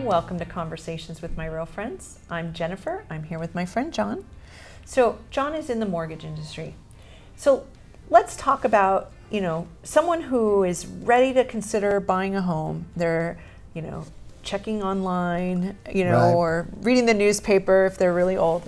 everyone. Welcome to Conversations with My Real Friends. I'm Jennifer. I'm here with my friend John. So John is in the mortgage industry. So let's talk about, someone who is ready to consider buying a home. They're, checking online, Right. or reading the newspaper if they're really old.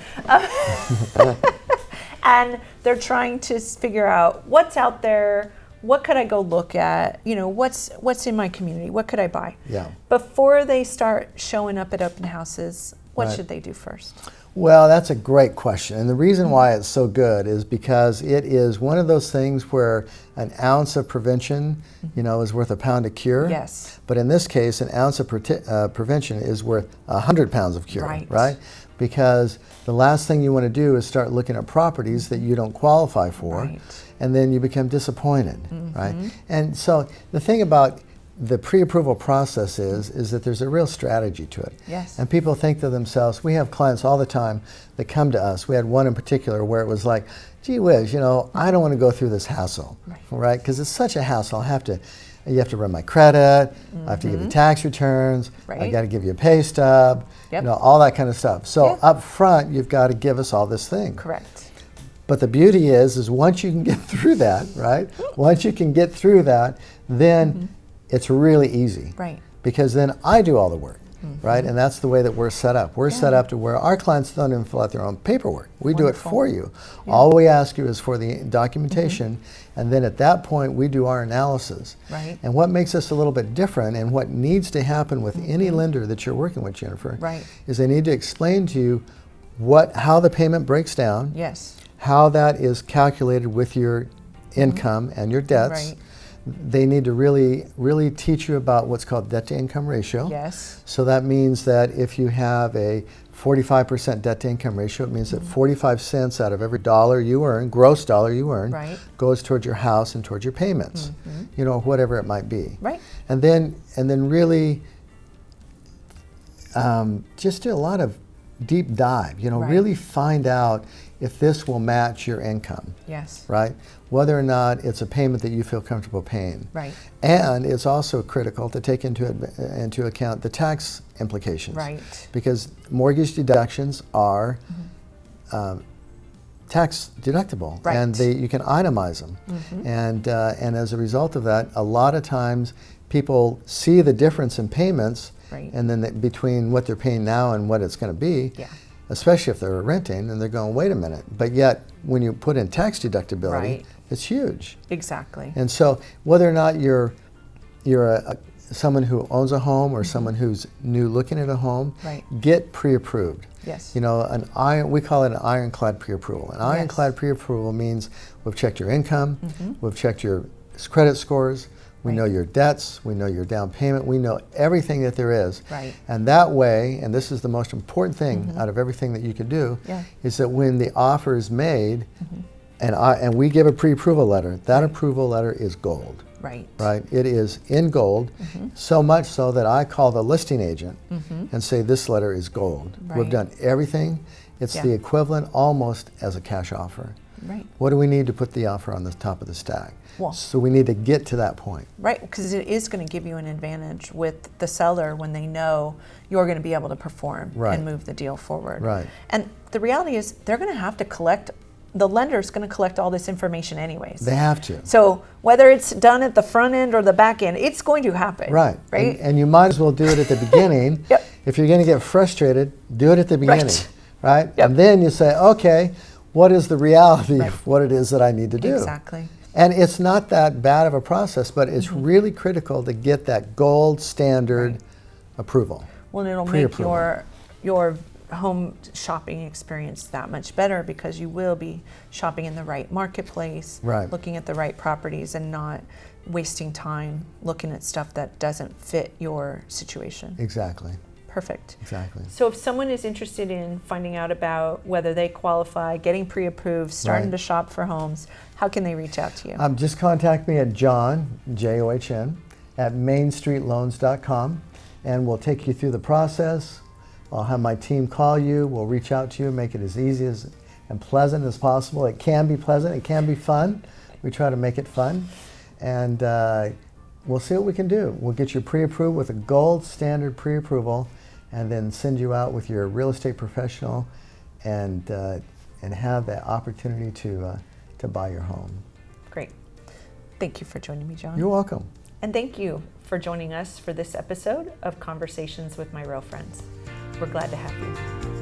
And they're trying to figure out what's out there. What could I go look at? What's in my community? What could I buy? Yeah. Before they start showing up at open houses, what Right. should they do first? Well, that's a great question. And the reason why it's so good is because it is one of those things where an ounce of prevention, is worth a pound of cure. Yes. But in this case, an ounce of prevention is worth 100 pounds of cure, Right. Because the last thing you want to do is start looking at properties that you don't qualify for, Right. and then you become disappointed, right? And so the thing about the pre-approval process is that there's a real strategy to it. Yes. And people think to themselves, we have clients all the time that come to us. We had one in particular where it was like, gee whiz, I don't want to go through this hassle, right? Because it's such a hassle. You have to run my credit, I have to give you tax returns, I Right. got to give you a pay stub, Yep. all that kind of stuff. So Yeah. up front, you've got to give us all this thing. Correct. But the beauty is once you can get through that, right? Once you can get through that, then it's really easy. Right. Because then I do all the work, right? And that's the way that we're set up. We're set up to where our clients don't even fill out their own paperwork. We do it Wonderful. for you. All we ask you is for the documentation, and then at that point we do our analysis. Right. And what makes us a little bit different and what needs to happen with any lender that you're working with, Jennifer, Right. is they need to explain to you how the payment breaks down, Yes. how that is calculated with your income and your debts. Right. They need to really, really teach you about what's called debt to income ratio. Yes. So that means that if you have a 45% debt to income ratio, it means that 45 cents out of every dollar you earn, gross dollar you earn, Right. goes towards your house and towards your payments, whatever it might be. Right. And then really just do a lot of deep dive, Right. really find out if this will match your income. Yes. Right? Whether or not it's a payment that you feel comfortable paying. Right. And it's also critical to take into account the tax implications. Right. Because mortgage deductions are tax deductible. Right. And you can itemize them. And as a result of that, a lot of times people see the difference in payments Right. and then between what they're paying now and what it's going to be. Yeah. Especially if they're renting and they're going, wait a minute. But yet, when you put in tax deductibility, Right. it's huge. Exactly. And so, whether or not you're someone who owns a home or someone who's new looking at a home, Right. get pre-approved. Yes. We call it an ironclad pre-approval. An ironclad pre-approval means we've checked your income, we've checked your credit scores, we Right. know your debts, we know your down payment, we know everything that there is. Right. And that way, and this is the most important thing out of everything that you could do, Yeah. is that when the offer is made and we give a pre-approval letter, that approval letter is gold. Right. Right? It is in gold, so much so that I call the listing agent and say this letter is gold. We've Right. done everything. It's Yeah. the equivalent almost as a cash offer. Right. What do we need to put the offer on the top of the stack? Well- So we need to get to that point. Right, because it is going to give you an advantage with the seller when they know you're going to be able to perform Right. and move the deal forward. Right. And the reality is they're going to have to collect, the lender's going to collect all this information anyways. They have to. So whether it's done at the front end or the back end, it's going to happen. Right. Right? And you might as well do it at the beginning. Yep. If you're going to get frustrated, do it at the beginning. Right? Yep. And then you say, okay, what is the reality Right. of what it is that I need to do? Exactly. And it's not that bad of a process, but it's really critical to get that gold standard approval. Well, it'll make Pre-approval. your home shopping experience that much better because you will be shopping in the right marketplace, Right. looking at the right properties and not wasting time looking at stuff that doesn't fit your situation. Exactly. Perfect. Exactly. So if someone is interested in finding out about whether they qualify, getting pre-approved, starting Right. to shop for homes, how can they reach out to you? Just contact me at John, John, at mainstreetloans.com, and we'll take you through the process. I'll have my team call you. We'll reach out to you, make it as easy and pleasant as possible. It can be pleasant. It can be fun. We try to make it fun. And we'll see what we can do. We'll get you pre-approved with a gold standard pre-approval. and then send you out with your real estate professional and have that opportunity to buy your home. Great. Thank you for joining me, John. You're welcome. And thank you for joining us for this episode of Conversations with My Real Friends. We're glad to have you.